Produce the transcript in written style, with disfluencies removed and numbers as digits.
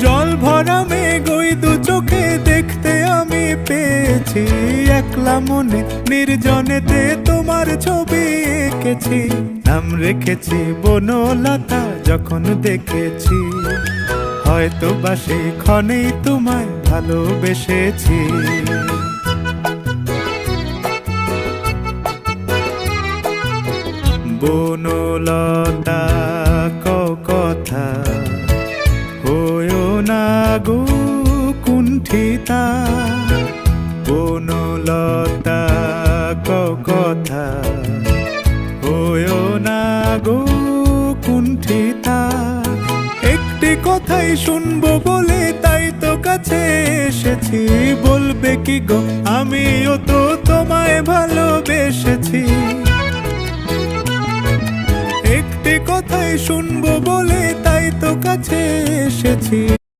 জল ভরা মেঘ ওই দু চোখে দেখতে আমি পেয়েছি, একলা মনে নির্জনেতে তোমার ছবি এঁকেছি। নাম রেখেছি বনলতা যখন দেখেছি, হয়তো বা সেই ক্ষণেই তোমায় ভালোবেসেছি। বনলতা কথা হয়ো না গো কুণ্ঠিতা, বনলতা কথা হয়ো না গো কুণ্ঠিতা। একটি কথাই শুনবো বলে তাই তো কাছে এসেছি, বলবে কি গো আমিও তো তোমায় ভালোবেসেছি। একটি কথাই শুনবো বলে তাই তো কাছে এসেছি,